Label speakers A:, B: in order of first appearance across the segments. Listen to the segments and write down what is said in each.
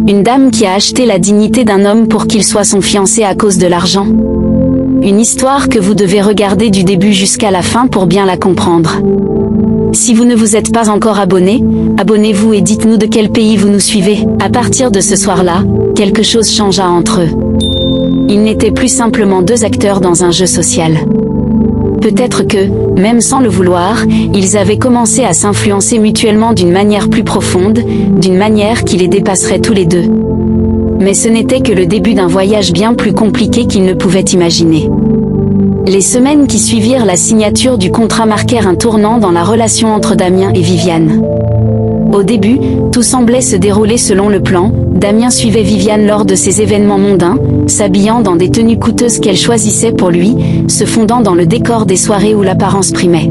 A: Une dame qui a acheté la dignité d'un homme pour qu'il soit son fiancé à cause de l'argent. Une histoire que vous devez regarder du début jusqu'à la fin pour bien la comprendre. Si vous ne vous êtes pas encore abonné, abonnez-vous et dites-nous de quel pays vous nous suivez. À partir de ce soir-là, quelque chose changea entre eux. Ils n'étaient plus simplement deux acteurs dans un jeu social. Peut-être que, même sans le vouloir, ils avaient commencé à s'influencer mutuellement d'une manière plus profonde, d'une manière qui les dépasserait tous les deux. Mais ce n'était que le début d'un voyage bien plus compliqué qu'ils ne pouvaient imaginer. Les semaines qui suivirent la signature du contrat marquèrent un tournant dans la relation entre Damien et Viviane. Au début, tout semblait se dérouler selon le plan. Damien suivait Viviane lors de ses événements mondains, s'habillant dans des tenues coûteuses qu'elle choisissait pour lui, se fondant dans le décor des soirées où l'apparence primait.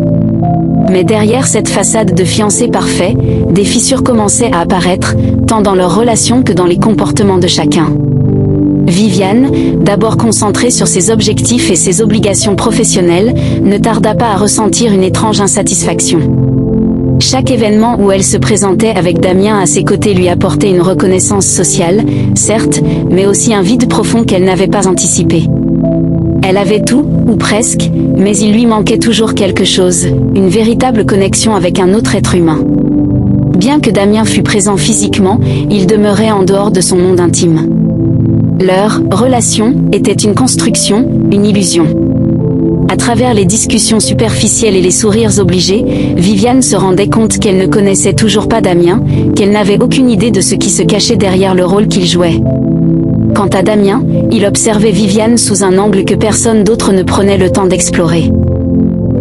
A: Mais derrière cette façade de fiancé parfait, des fissures commençaient à apparaître, tant dans leur relation que dans les comportements de chacun. Viviane, d'abord concentrée sur ses objectifs et ses obligations professionnelles, ne tarda pas à ressentir une étrange insatisfaction. Chaque événement où elle se présentait avec Damien à ses côtés lui apportait une reconnaissance sociale, certes, mais aussi un vide profond qu'elle n'avait pas anticipé. Elle avait tout, ou presque, mais il lui manquait toujours quelque chose, une véritable connexion avec un autre être humain. Bien que Damien fût présent physiquement, il demeurait en dehors de son monde intime. Leur relation était une construction, une illusion. À travers les discussions superficielles et les sourires obligés, Viviane se rendait compte qu'elle ne connaissait toujours pas Damien, qu'elle n'avait aucune idée de ce qui se cachait derrière le rôle qu'il jouait. Quant à Damien, il observait Viviane sous un angle que personne d'autre ne prenait le temps d'explorer.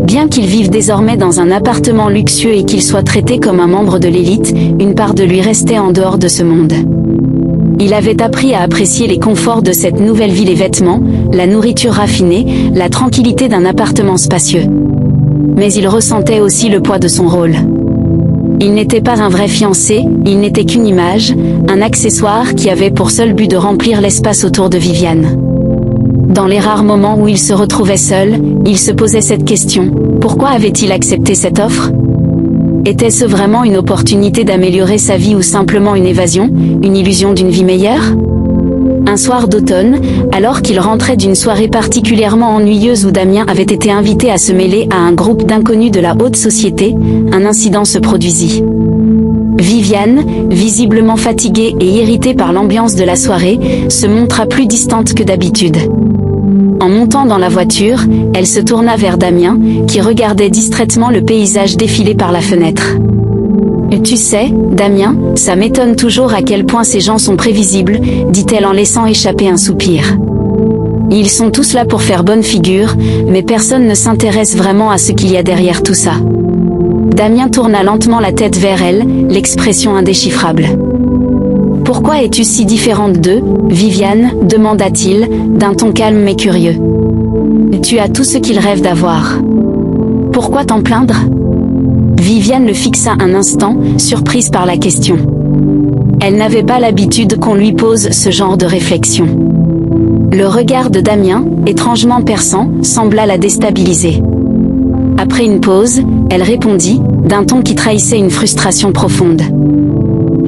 A: Bien qu'il vive désormais dans un appartement luxueux et qu'il soit traité comme un membre de l'élite, une part de lui restait en dehors de ce monde. Il avait appris à apprécier les conforts de cette nouvelle vie, les vêtements, la nourriture raffinée, la tranquillité d'un appartement spacieux. Mais il ressentait aussi le poids de son rôle. Il n'était pas un vrai fiancé, il n'était qu'une image, un accessoire qui avait pour seul but de remplir l'espace autour de Viviane. Dans les rares moments où il se retrouvait seul, il se posait cette question: pourquoi avait-il accepté cette offre ? Était-ce vraiment une opportunité d'améliorer sa vie ou simplement une évasion, une illusion d'une vie meilleure ? Un soir d'automne, alors qu'il rentrait d'une soirée particulièrement ennuyeuse où Damien avait été invité à se mêler à un groupe d'inconnus de la haute société, un incident se produisit. Viviane, visiblement fatiguée et irritée par l'ambiance de la soirée, se montra plus distante que d'habitude. En montant dans la voiture, elle se tourna vers Damien, qui regardait distraitement le paysage défiler par la fenêtre. « Tu sais, Damien, ça m'étonne toujours à quel point ces gens sont prévisibles, dit-elle en laissant échapper un soupir. Ils sont tous là pour faire bonne figure, mais personne ne s'intéresse vraiment à ce qu'il y a derrière tout ça. » Damien tourna lentement la tête vers elle, l'expression indéchiffrable. « Pourquoi es-tu si différente d'eux, Viviane ?» demanda-t-il, d'un ton calme mais curieux. « Tu as tout ce qu'ils rêvent d'avoir. Pourquoi t'en plaindre ?» Viviane le fixa un instant, surprise par la question. Elle n'avait pas l'habitude qu'on lui pose ce genre de réflexion. Le regard de Damien, étrangement perçant, sembla la déstabiliser. Après une pause, elle répondit, d'un ton qui trahissait une frustration profonde. «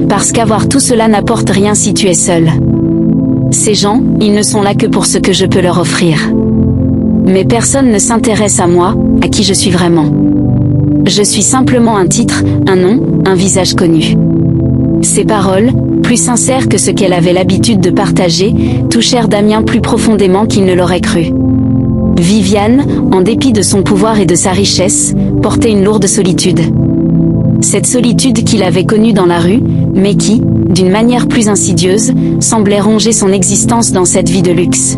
A: Parce qu'avoir tout cela n'apporte rien si tu es seul. Ces gens, ils ne sont là que pour ce que je peux leur offrir. Mais personne ne s'intéresse à moi, à qui je suis vraiment. Je suis simplement un titre, un nom, un visage connu. » Ces paroles, plus sincères que ce qu'elle avait l'habitude de partager, touchèrent Damien plus profondément qu'il ne l'aurait cru. Viviane, en dépit de son pouvoir et de sa richesse, portait une lourde solitude. Cette solitude qu'il avait connue dans la rue, mais qui, d'une manière plus insidieuse, semblait ronger son existence dans cette vie de luxe.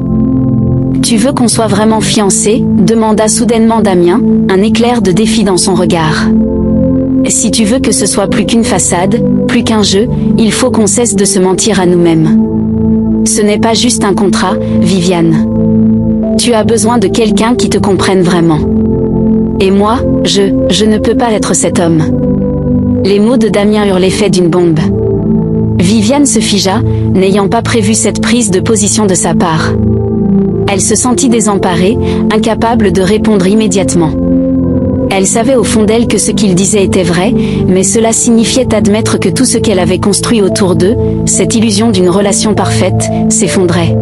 A: « Tu veux qu'on soit vraiment fiancés ?» demanda soudainement Damien, un éclair de défi dans son regard. « Si tu veux que ce soit plus qu'une façade, plus qu'un jeu, il faut qu'on cesse de se mentir à nous-mêmes. Ce n'est pas juste un contrat, Viviane. Tu as besoin de quelqu'un qui te comprenne vraiment. Et moi, je ne peux pas être cet homme. » Les mots de Damien eurent l'effet d'une bombe. Viviane se figea, n'ayant pas prévu cette prise de position de sa part. Elle se sentit désemparée, incapable de répondre immédiatement. Elle savait au fond d'elle que ce qu'il disait était vrai, mais cela signifiait admettre que tout ce qu'elle avait construit autour d'eux, cette illusion d'une relation parfaite, s'effondrait.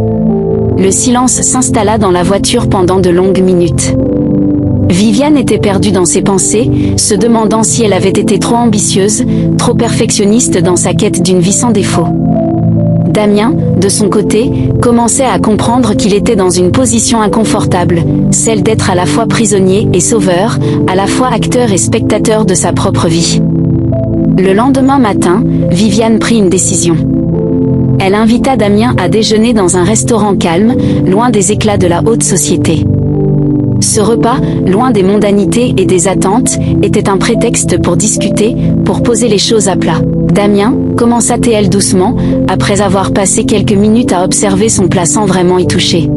A: Le silence s'installa dans la voiture pendant de longues minutes. Viviane était perdue dans ses pensées, se demandant si elle avait été trop ambitieuse, trop perfectionniste dans sa quête d'une vie sans défaut. Damien, de son côté, commençait à comprendre qu'il était dans une position inconfortable, celle d'être à la fois prisonnier et sauveur, à la fois acteur et spectateur de sa propre vie. Le lendemain matin, Viviane prit une décision. Elle invita Damien à déjeuner dans un restaurant calme, loin des éclats de la haute société. Ce repas, loin des mondanités et des attentes, était un prétexte pour discuter, pour poser les choses à plat. Damien, commença-t-elle doucement, après avoir passé quelques minutes à observer son plat sans vraiment y toucher.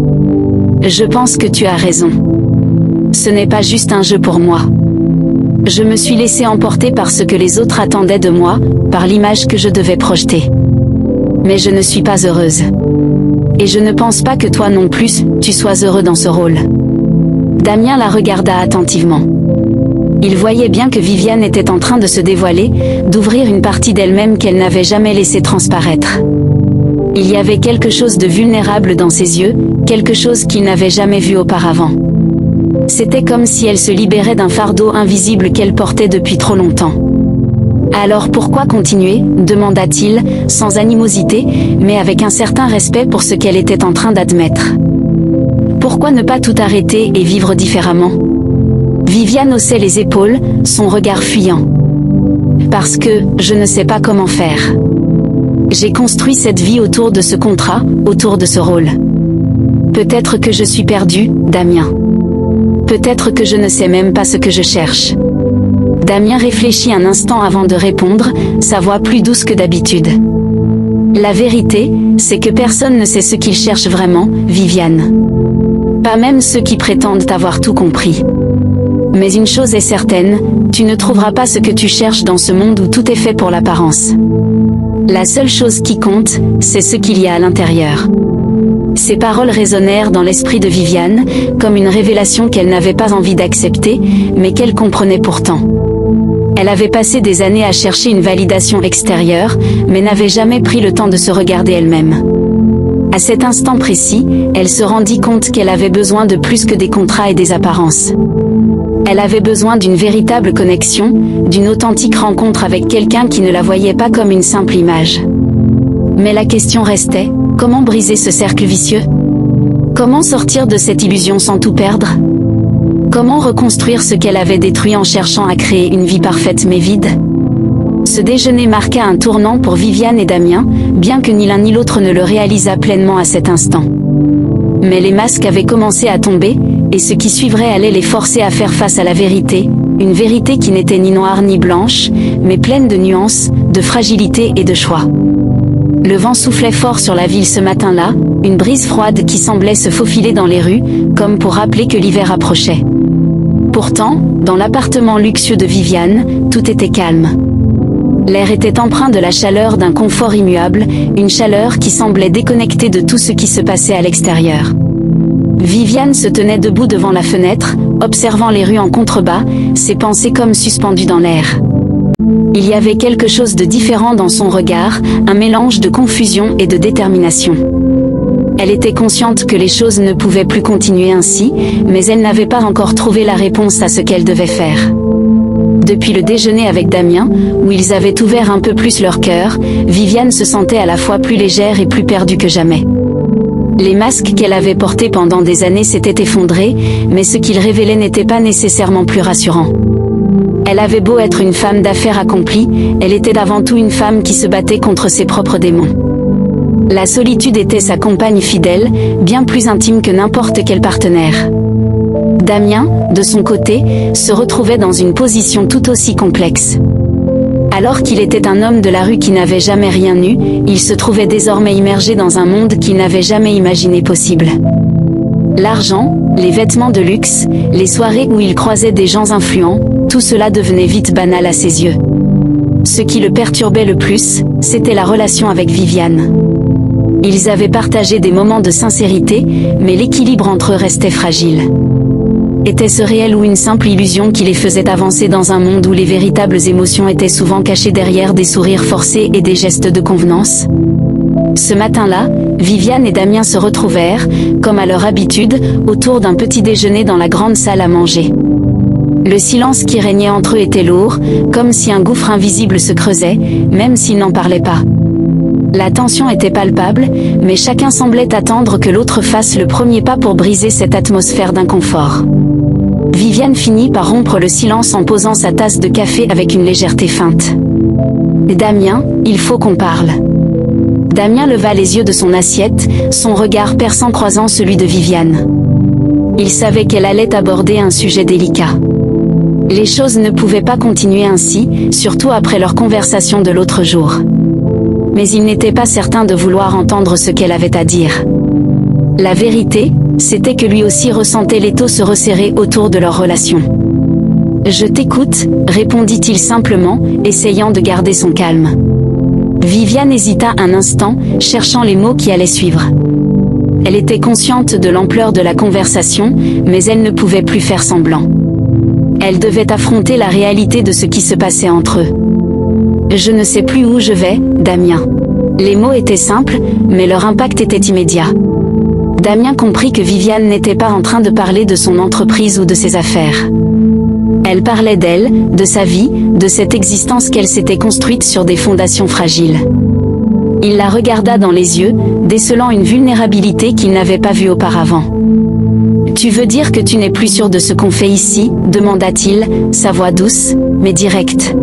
A: Je pense que tu as raison. Ce n'est pas juste un jeu pour moi. Je me suis laissé emporter par ce que les autres attendaient de moi, par l'image que je devais projeter. Mais je ne suis pas heureuse. Et je ne pense pas que toi non plus, tu sois heureux dans ce rôle. Damien la regarda attentivement. Il voyait bien que Viviane était en train de se dévoiler, d'ouvrir une partie d'elle-même qu'elle n'avait jamais laissé transparaître. Il y avait quelque chose de vulnérable dans ses yeux, quelque chose qu'il n'avait jamais vu auparavant. C'était comme si elle se libérait d'un fardeau invisible qu'elle portait depuis trop longtemps. Alors pourquoi continuer, demanda-t-il, sans animosité, mais avec un certain respect pour ce qu'elle était en train d'admettre. Pourquoi ne pas tout arrêter et vivre différemment? Viviane haussait les épaules, son regard fuyant. Parce que, je ne sais pas comment faire. J'ai construit cette vie autour de ce contrat, autour de ce rôle. Peut-être que je suis perdue, Damien. Peut-être que je ne sais même pas ce que je cherche. Damien réfléchit un instant avant de répondre, sa voix plus douce que d'habitude. La vérité, c'est que personne ne sait ce qu'il cherche vraiment, Viviane. Pas même ceux qui prétendent avoir tout compris. Mais une chose est certaine, tu ne trouveras pas ce que tu cherches dans ce monde où tout est fait pour l'apparence. La seule chose qui compte, c'est ce qu'il y a à l'intérieur. Ces paroles résonnèrent dans l'esprit de Viviane, comme une révélation qu'elle n'avait pas envie d'accepter, mais qu'elle comprenait pourtant. Elle avait passé des années à chercher une validation extérieure, mais n'avait jamais pris le temps de se regarder elle-même. À cet instant précis, elle se rendit compte qu'elle avait besoin de plus que des contrats et des apparences. Elle avait besoin d'une véritable connexion, d'une authentique rencontre avec quelqu'un qui ne la voyait pas comme une simple image. Mais la question restait, comment briser ce cercle vicieux? Comment sortir de cette illusion sans tout perdre? Comment reconstruire ce qu'elle avait détruit en cherchant à créer une vie parfaite mais vide? Ce déjeuner marqua un tournant pour Viviane et Damien, bien que ni l'un ni l'autre ne le réalisât pleinement à cet instant. Mais les masques avaient commencé à tomber, et ce qui suivrait allait les forcer à faire face à la vérité, une vérité qui n'était ni noire ni blanche, mais pleine de nuances, de fragilité et de choix. Le vent soufflait fort sur la ville ce matin-là, une brise froide qui semblait se faufiler dans les rues, comme pour rappeler que l'hiver approchait. Pourtant, dans l'appartement luxueux de Viviane, tout était calme. L'air était empreint de la chaleur d'un confort immuable, une chaleur qui semblait déconnectée de tout ce qui se passait à l'extérieur. Viviane se tenait debout devant la fenêtre, observant les rues en contrebas, ses pensées comme suspendues dans l'air. Il y avait quelque chose de différent dans son regard, un mélange de confusion et de détermination. Elle était consciente que les choses ne pouvaient plus continuer ainsi, mais elle n'avait pas encore trouvé la réponse à ce qu'elle devait faire. Depuis le déjeuner avec Damien, où ils avaient ouvert un peu plus leur cœur, Viviane se sentait à la fois plus légère et plus perdue que jamais. Les masques qu'elle avait portés pendant des années s'étaient effondrés, mais ce qu'ils révélaient n'était pas nécessairement plus rassurant. Elle avait beau être une femme d'affaires accomplie, elle était avant tout une femme qui se battait contre ses propres démons. La solitude était sa compagne fidèle, bien plus intime que n'importe quel partenaire. Damien, de son côté, se retrouvait dans une position tout aussi complexe. Alors qu'il était un homme de la rue qui n'avait jamais rien eu, il se trouvait désormais immergé dans un monde qu'il n'avait jamais imaginé possible. L'argent, les vêtements de luxe, les soirées où il croisait des gens influents, tout cela devenait vite banal à ses yeux. Ce qui le perturbait le plus, c'était la relation avec Viviane. Ils avaient partagé des moments de sincérité, mais l'équilibre entre eux restait fragile. Était-ce réel ou une simple illusion qui les faisait avancer dans un monde où les véritables émotions étaient souvent cachées derrière des sourires forcés et des gestes de convenance? Ce matin-là, Viviane et Damien se retrouvèrent, comme à leur habitude, autour d'un petit déjeuner dans la grande salle à manger. Le silence qui régnait entre eux était lourd, comme si un gouffre invisible se creusait, même s'ils n'en parlaient pas. La tension était palpable, mais chacun semblait attendre que l'autre fasse le premier pas pour briser cette atmosphère d'inconfort. Viviane finit par rompre le silence en posant sa tasse de café avec une légèreté feinte. « Damien, il faut qu'on parle. » Damien leva les yeux de son assiette, son regard perçant croisant celui de Viviane. Il savait qu'elle allait aborder un sujet délicat. Les choses ne pouvaient pas continuer ainsi, surtout après leur conversation de l'autre jour. Mais il n'était pas certain de vouloir entendre ce qu'elle avait à dire. La vérité, c'était que lui aussi ressentait l'étau se resserrer autour de leur relation. « Je t'écoute », répondit-il simplement, essayant de garder son calme. Viviane hésita un instant, cherchant les mots qui allaient suivre. Elle était consciente de l'ampleur de la conversation, mais elle ne pouvait plus faire semblant. Elle devait affronter la réalité de ce qui se passait entre eux. « Je ne sais plus où je vais, Damien. » Les mots étaient simples, mais leur impact était immédiat. Damien comprit que Viviane n'était pas en train de parler de son entreprise ou de ses affaires. Elle parlait d'elle, de sa vie, de cette existence qu'elle s'était construite sur des fondations fragiles. Il la regarda dans les yeux, décelant une vulnérabilité qu'il n'avait pas vue auparavant. « Tu veux dire que tu n'es plus sûr de ce qu'on fait ici ?» demanda-t-il, sa voix douce, mais directe.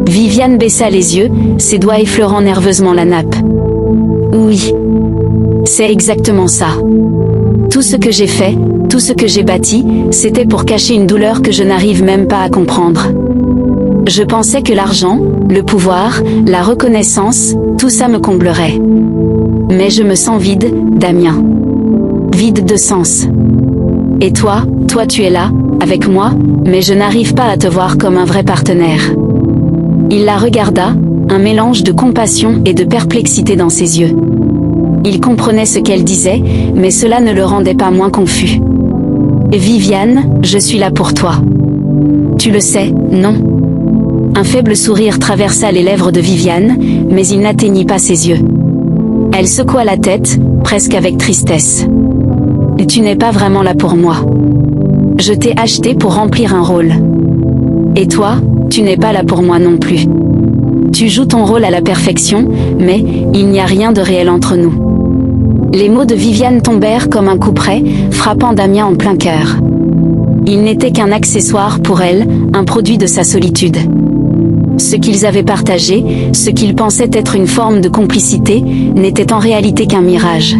A: Viviane baissa les yeux, ses doigts effleurant nerveusement la nappe. « Oui. C'est exactement ça. Tout ce que j'ai fait, tout ce que j'ai bâti, c'était pour cacher une douleur que je n'arrive même pas à comprendre. Je pensais que l'argent, le pouvoir, la reconnaissance, tout ça me comblerait. Mais je me sens vide, Damien. Vide de sens. Et toi tu es là, avec moi, mais je n'arrive pas à te voir comme un vrai partenaire. » Il la regarda, un mélange de compassion et de perplexité dans ses yeux. Il comprenait ce qu'elle disait, mais cela ne le rendait pas moins confus. « Viviane, je suis là pour toi. Tu le sais, non ?» Un faible sourire traversa les lèvres de Viviane, mais il n'atteignit pas ses yeux. Elle secoua la tête, presque avec tristesse. « Tu n'es pas vraiment là pour moi. Je t'ai acheté pour remplir un rôle. Et toi, tu n'es pas là pour moi non plus. Tu joues ton rôle à la perfection, mais il n'y a rien de réel entre nous. » Les mots de Viviane tombèrent comme un coup près, frappant Damien en plein cœur. Il n'était qu'un accessoire pour elle, un produit de sa solitude. Ce qu'ils avaient partagé, ce qu'ils pensaient être une forme de complicité, n'était en réalité qu'un mirage.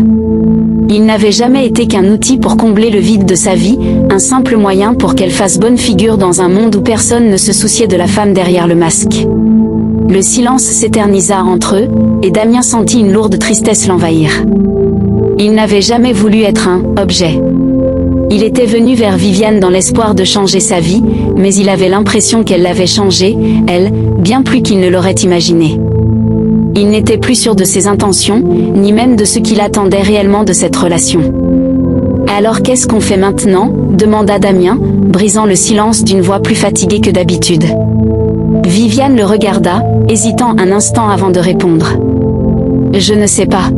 A: Il n'avait jamais été qu'un outil pour combler le vide de sa vie, un simple moyen pour qu'elle fasse bonne figure dans un monde où personne ne se souciait de la femme derrière le masque. Le silence s'éternisa entre eux, et Damien sentit une lourde tristesse l'envahir. Il n'avait jamais voulu être un « objet ». Il était venu vers Viviane dans l'espoir de changer sa vie, mais il avait l'impression qu'elle l'avait changé, elle, bien plus qu'il ne l'aurait imaginé. Il n'était plus sûr de ses intentions, ni même de ce qu'il attendait réellement de cette relation. « Alors qu'est-ce qu'on fait maintenant ?» demanda Damien, brisant le silence d'une voix plus fatiguée que d'habitude. Viviane le regarda, hésitant un instant avant de répondre. « Je ne sais pas.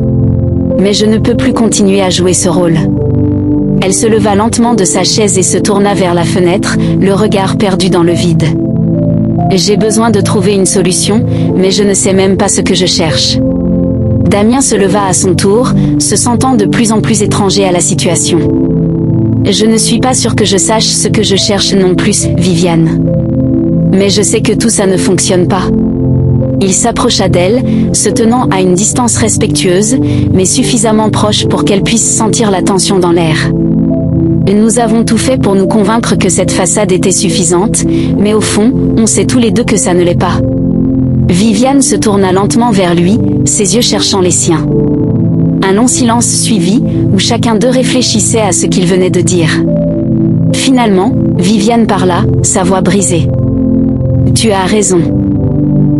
A: Mais je ne peux plus continuer à jouer ce rôle. » Elle se leva lentement de sa chaise et se tourna vers la fenêtre, le regard perdu dans le vide. « J'ai besoin de trouver une solution, mais je ne sais même pas ce que je cherche. » Damien se leva à son tour, se sentant de plus en plus étranger à la situation. « Je ne suis pas sûr que je sache ce que je cherche non plus, Viviane. Mais je sais que tout ça ne fonctionne pas. » Il s'approcha d'elle, se tenant à une distance respectueuse, mais suffisamment proche pour qu'elle puisse sentir la tension dans l'air. Nous avons tout fait pour nous convaincre que cette façade était suffisante, mais au fond, on sait tous les deux que ça ne l'est pas. Viviane se tourna lentement vers lui, ses yeux cherchant les siens. Un long silence suivit, où chacun d'eux réfléchissait à ce qu'il venait de dire. Finalement, Viviane parla, sa voix brisée. « Tu as raison.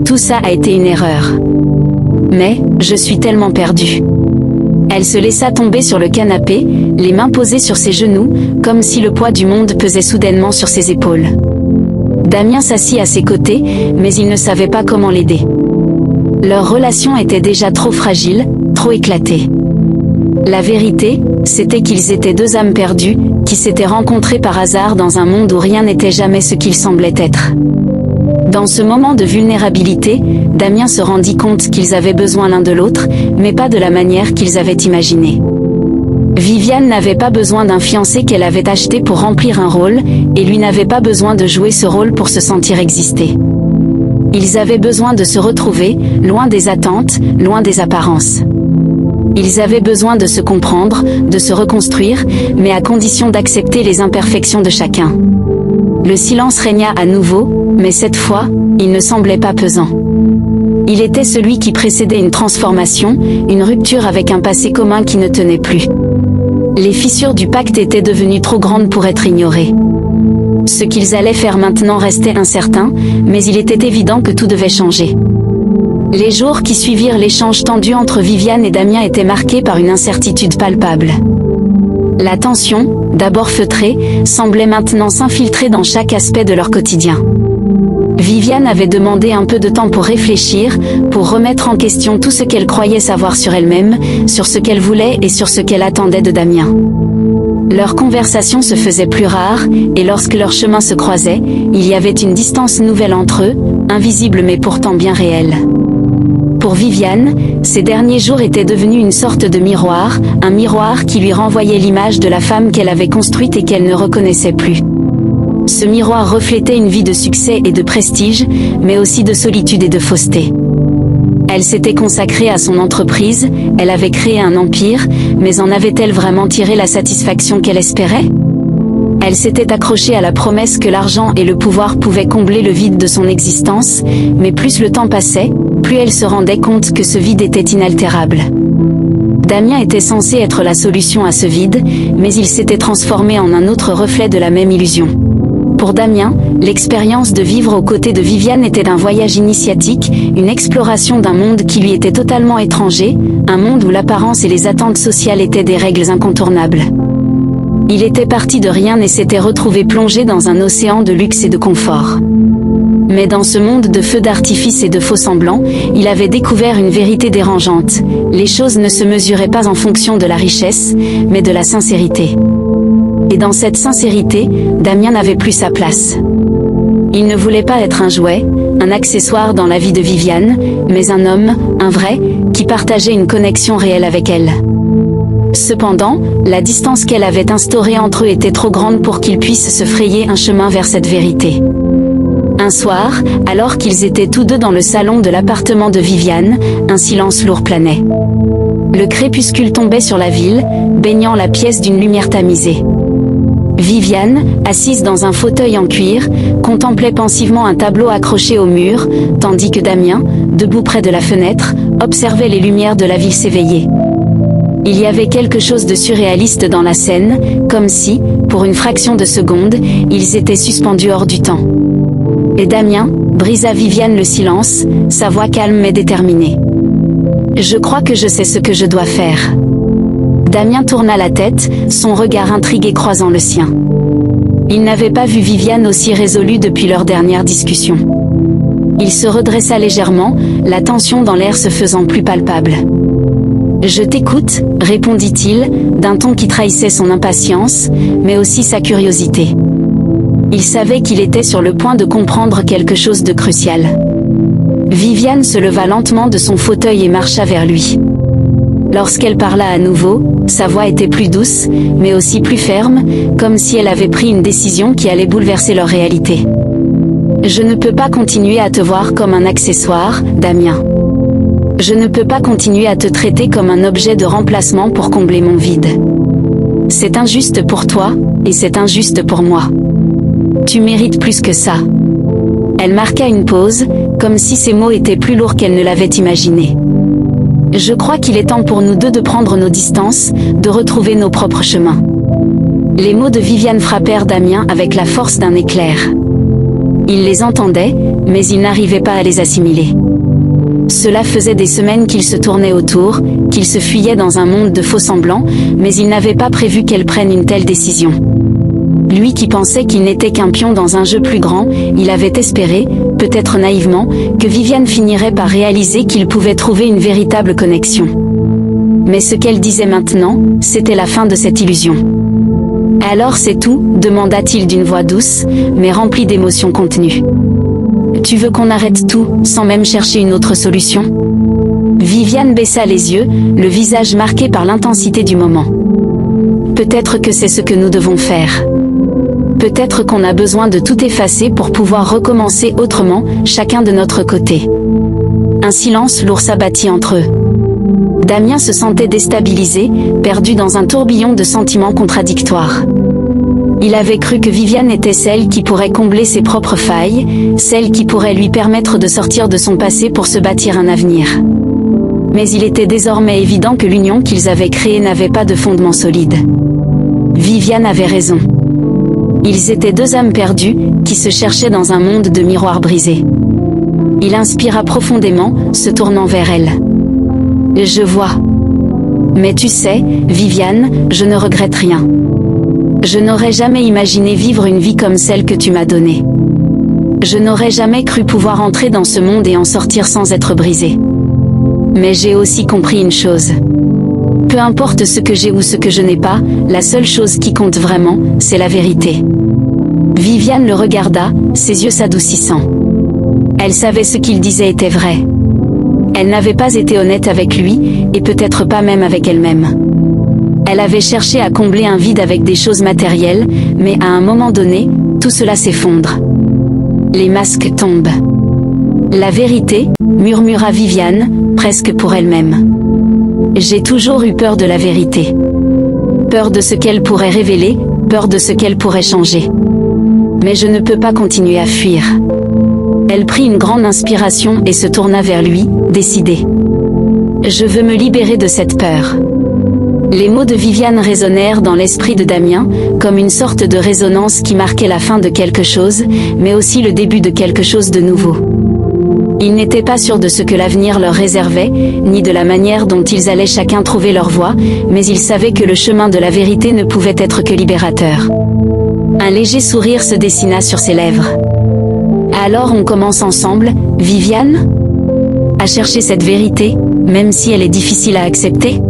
A: Tout ça a été une erreur. Mais, je suis tellement perdue. Elle se laissa tomber sur le canapé, les mains posées sur ses genoux, comme si le poids du monde pesait soudainement sur ses épaules. Damien s'assit à ses côtés, mais il ne savait pas comment l'aider. Leur relation était déjà trop fragile, trop éclatée. La vérité, c'était qu'ils étaient deux âmes perdues, qui s'étaient rencontrées par hasard dans un monde où rien n'était jamais ce qu'il semblait être. Dans ce moment de vulnérabilité, Damien se rendit compte qu'ils avaient besoin l'un de l'autre, mais pas de la manière qu'ils avaient imaginée. Viviane n'avait pas besoin d'un fiancé qu'elle avait acheté pour remplir un rôle, et lui n'avait pas besoin de jouer ce rôle pour se sentir exister. Ils avaient besoin de se retrouver, loin des attentes, loin des apparences. Ils avaient besoin de se comprendre, de se reconstruire, mais à condition d'accepter les imperfections de chacun. Le silence régna à nouveau, mais cette fois, il ne semblait pas pesant. Il était celui qui précédait une transformation, une rupture avec un passé commun qui ne tenait plus. Les fissures du pacte étaient devenues trop grandes pour être ignorées. Ce qu'ils allaient faire maintenant restait incertain, mais il était évident que tout devait changer. Les jours qui suivirent l'échange tendu entre Viviane et Damien étaient marqués par une incertitude palpable. La tension, d'abord feutrée, semblait maintenant s'infiltrer dans chaque aspect de leur quotidien. Viviane avait demandé un peu de temps pour réfléchir, pour remettre en question tout ce qu'elle croyait savoir sur elle-même, sur ce qu'elle voulait et sur ce qu'elle attendait de Damien. Leurs conversations se faisaient plus rares, et lorsque leurs chemins se croisaient, il y avait une distance nouvelle entre eux, invisible mais pourtant bien réelle. Pour Viviane, ces derniers jours étaient devenus une sorte de miroir, un miroir qui lui renvoyait l'image de la femme qu'elle avait construite et qu'elle ne reconnaissait plus. Ce miroir reflétait une vie de succès et de prestige, mais aussi de solitude et de fausseté. Elle s'était consacrée à son entreprise, elle avait créé un empire, mais en avait-elle vraiment tiré la satisfaction qu'elle espérait ? Elle s'était accrochée à la promesse que l'argent et le pouvoir pouvaient combler le vide de son existence, mais plus le temps passait, plus elle se rendait compte que ce vide était inaltérable. Damien était censé être la solution à ce vide, mais il s'était transformé en un autre reflet de la même illusion. Pour Damien, l'expérience de vivre aux côtés de Viviane était un voyage initiatique, une exploration d'un monde qui lui était totalement étranger, un monde où l'apparence et les attentes sociales étaient des règles incontournables. Il était parti de rien et s'était retrouvé plongé dans un océan de luxe et de confort. Mais dans ce monde de feux d'artifice et de faux semblants, il avait découvert une vérité dérangeante. Les choses ne se mesuraient pas en fonction de la richesse, mais de la sincérité. Et dans cette sincérité, Damien n'avait plus sa place. Il ne voulait pas être un jouet, un accessoire dans la vie de Viviane, mais un homme, un vrai, qui partageait une connexion réelle avec elle. Cependant, la distance qu'elle avait instaurée entre eux était trop grande pour qu'ils puissent se frayer un chemin vers cette vérité. Un soir, alors qu'ils étaient tous deux dans le salon de l'appartement de Viviane, un silence lourd planait. Le crépuscule tombait sur la ville, baignant la pièce d'une lumière tamisée. Viviane, assise dans un fauteuil en cuir, contemplait pensivement un tableau accroché au mur, tandis que Damien, debout près de la fenêtre, observait les lumières de la ville s'éveiller. Il y avait quelque chose de surréaliste dans la scène, comme si, pour une fraction de seconde, ils étaient suspendus hors du temps. Et Damien brisa Viviane le silence, sa voix calme mais déterminée. « Je crois que je sais ce que je dois faire. » Damien tourna la tête, son regard intrigué croisant le sien. Il n'avait pas vu Viviane aussi résolue depuis leur dernière discussion. Il se redressa légèrement, la tension dans l'air se faisant plus palpable. « Je t'écoute, » répondit-il, d'un ton qui trahissait son impatience, mais aussi sa curiosité. Il savait qu'il était sur le point de comprendre quelque chose de crucial. Viviane se leva lentement de son fauteuil et marcha vers lui. Lorsqu'elle parla à nouveau, sa voix était plus douce, mais aussi plus ferme, comme si elle avait pris une décision qui allait bouleverser leur réalité. « Je ne peux pas continuer à te voir comme un accessoire, Damien. Je ne peux pas continuer à te traiter comme un objet de remplacement pour combler mon vide. C'est injuste pour toi, et c'est injuste pour moi. Tu mérites plus que ça. » Elle marqua une pause, comme si ces mots étaient plus lourds qu'elle ne l'avait imaginé. « Je crois qu'il est temps pour nous deux de prendre nos distances, de retrouver nos propres chemins. » Les mots de Viviane frappèrent Damien avec la force d'un éclair. Il les entendait, mais il n'arrivait pas à les assimiler. Cela faisait des semaines qu'il se tournait autour, qu'il se fuyait dans un monde de faux-semblants, mais il n'avait pas prévu qu'elle prenne une telle décision. Lui qui pensait qu'il n'était qu'un pion dans un jeu plus grand, il avait espéré, peut-être naïvement, que Viviane finirait par réaliser qu'il pouvait trouver une véritable connexion. Mais ce qu'elle disait maintenant, c'était la fin de cette illusion. « Alors c'est tout ?» demanda-t-il d'une voix douce, mais remplie d'émotions contenues. « Tu veux qu'on arrête tout, sans même chercher une autre solution ?» Viviane baissa les yeux, le visage marqué par l'intensité du moment. « Peut-être que c'est ce que nous devons faire. Peut-être qu'on a besoin de tout effacer pour pouvoir recommencer autrement, chacun de notre côté. » Un silence lourd s'abattit entre eux. Damien se sentait déstabilisé, perdu dans un tourbillon de sentiments contradictoires. Il avait cru que Viviane était celle qui pourrait combler ses propres failles, celle qui pourrait lui permettre de sortir de son passé pour se bâtir un avenir. Mais il était désormais évident que l'union qu'ils avaient créée n'avait pas de fondement solide. Viviane avait raison. Ils étaient deux âmes perdues, qui se cherchaient dans un monde de miroirs brisés. Il inspira profondément, se tournant vers elle. « Je vois. Mais tu sais, Viviane, je ne regrette rien. Je n'aurais jamais imaginé vivre une vie comme celle que tu m'as donnée. Je n'aurais jamais cru pouvoir entrer dans ce monde et en sortir sans être brisée. Mais j'ai aussi compris une chose. Peu importe ce que j'ai ou ce que je n'ai pas, la seule chose qui compte vraiment, c'est la vérité. » Viviane le regarda, ses yeux s'adoucissant. Elle savait ce qu'il disait était vrai. Elle n'avait pas été honnête avec lui, et peut-être pas même avec elle-même. Elle avait cherché à combler un vide avec des choses matérielles, mais à un moment donné, tout cela s'effondre. Les masques tombent. La vérité, murmura Viviane, presque pour elle-même. J'ai toujours eu peur de la vérité. Peur de ce qu'elle pourrait révéler, peur de ce qu'elle pourrait changer. Mais je ne peux pas continuer à fuir. Elle prit une grande inspiration et se tourna vers lui, décidée. Je veux me libérer de cette peur. Les mots de Viviane résonnèrent dans l'esprit de Damien, comme une sorte de résonance qui marquait la fin de quelque chose, mais aussi le début de quelque chose de nouveau. Ils n'étaient pas sûrs de ce que l'avenir leur réservait, ni de la manière dont ils allaient chacun trouver leur voie, mais ils savaient que le chemin de la vérité ne pouvait être que libérateur. Un léger sourire se dessina sur ses lèvres. Alors on commence ensemble, Viviane ? À chercher cette vérité, même si elle est difficile à accepter ?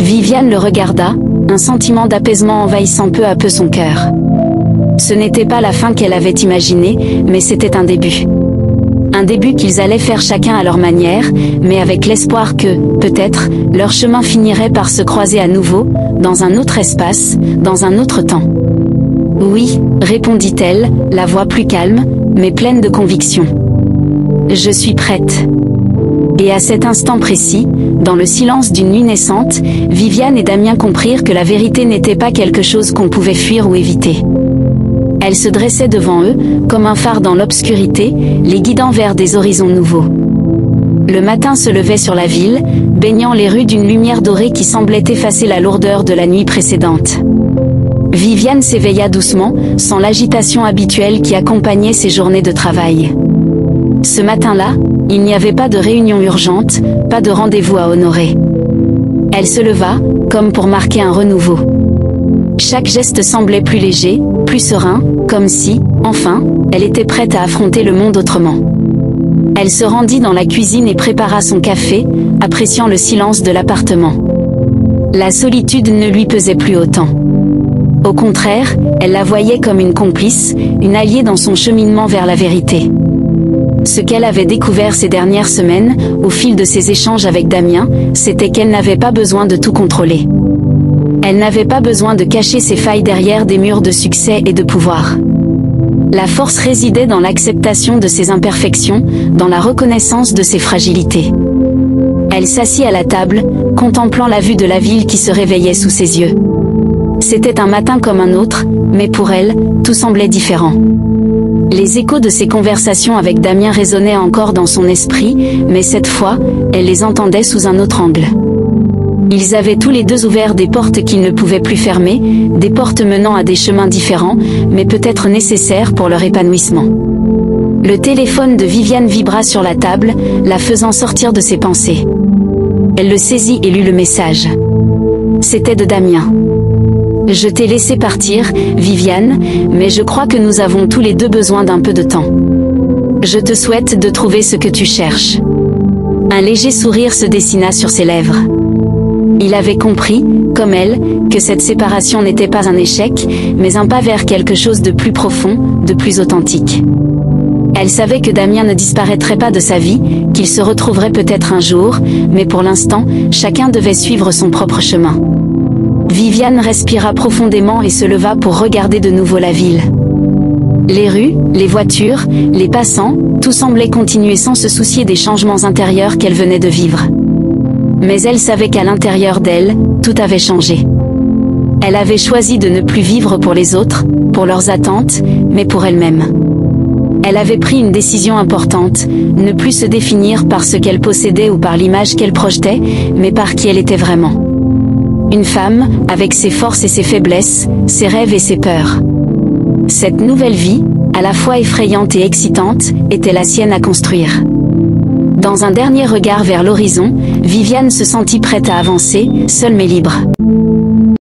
A: Viviane le regarda, un sentiment d'apaisement envahissant peu à peu son cœur. Ce n'était pas la fin qu'elle avait imaginée, mais c'était un début. Un début qu'ils allaient faire chacun à leur manière, mais avec l'espoir que, peut-être, leur chemin finirait par se croiser à nouveau, dans un autre espace, dans un autre temps. « Oui, » répondit-elle, la voix plus calme, mais pleine de conviction. « Je suis prête. » Et à cet instant précis, dans le silence d'une nuit naissante, Viviane et Damien comprirent que la vérité n'était pas quelque chose qu'on pouvait fuir ou éviter. Elle se dressait devant eux, comme un phare dans l'obscurité, les guidant vers des horizons nouveaux. Le matin se levait sur la ville, baignant les rues d'une lumière dorée qui semblait effacer la lourdeur de la nuit précédente. Viviane s'éveilla doucement, sans l'agitation habituelle qui accompagnait ses journées de travail. Ce matin-là, il n'y avait pas de réunion urgente, pas de rendez-vous à honorer. Elle se leva, comme pour marquer un renouveau. Chaque geste semblait plus léger, plus serein, comme si, enfin, elle était prête à affronter le monde autrement. Elle se rendit dans la cuisine et prépara son café, appréciant le silence de l'appartement. La solitude ne lui pesait plus autant. Au contraire, elle la voyait comme une complice, une alliée dans son cheminement vers la vérité. Ce qu'elle avait découvert ces dernières semaines, au fil de ses échanges avec Damien, c'était qu'elle n'avait pas besoin de tout contrôler. Elle n'avait pas besoin de cacher ses failles derrière des murs de succès et de pouvoir. La force résidait dans l'acceptation de ses imperfections, dans la reconnaissance de ses fragilités. Elle s'assit à la table, contemplant la vue de la ville qui se réveillait sous ses yeux. C'était un matin comme un autre, mais pour elle, tout semblait différent. Les échos de ses conversations avec Damien résonnaient encore dans son esprit, mais cette fois, elle les entendait sous un autre angle. Ils avaient tous les deux ouvert des portes qu'ils ne pouvaient plus fermer, des portes menant à des chemins différents, mais peut-être nécessaires pour leur épanouissement. Le téléphone de Viviane vibra sur la table, la faisant sortir de ses pensées. Elle le saisit et lut le message. C'était de Damien. Je t'ai laissé partir, Viviane, mais je crois que nous avons tous les deux besoin d'un peu de temps. Je te souhaite de trouver ce que tu cherches. Un léger sourire se dessina sur ses lèvres. Il avait compris, comme elle, que cette séparation n'était pas un échec, mais un pas vers quelque chose de plus profond, de plus authentique. Elle savait que Damien ne disparaîtrait pas de sa vie, qu'il se retrouverait peut-être un jour, mais pour l'instant, chacun devait suivre son propre chemin. Viviane respira profondément et se leva pour regarder de nouveau la ville. Les rues, les voitures, les passants, tout semblait continuer sans se soucier des changements intérieurs qu'elle venait de vivre. Mais elle savait qu'à l'intérieur d'elle, tout avait changé. Elle avait choisi de ne plus vivre pour les autres, pour leurs attentes, mais pour elle-même. Elle avait pris une décision importante, ne plus se définir par ce qu'elle possédait ou par l'image qu'elle projetait, mais par qui elle était vraiment. Une femme, avec ses forces et ses faiblesses, ses rêves et ses peurs. Cette nouvelle vie, à la fois effrayante et excitante, était la sienne à construire. Dans un dernier regard vers l'horizon, Viviane se sentit prête à avancer, seule mais libre.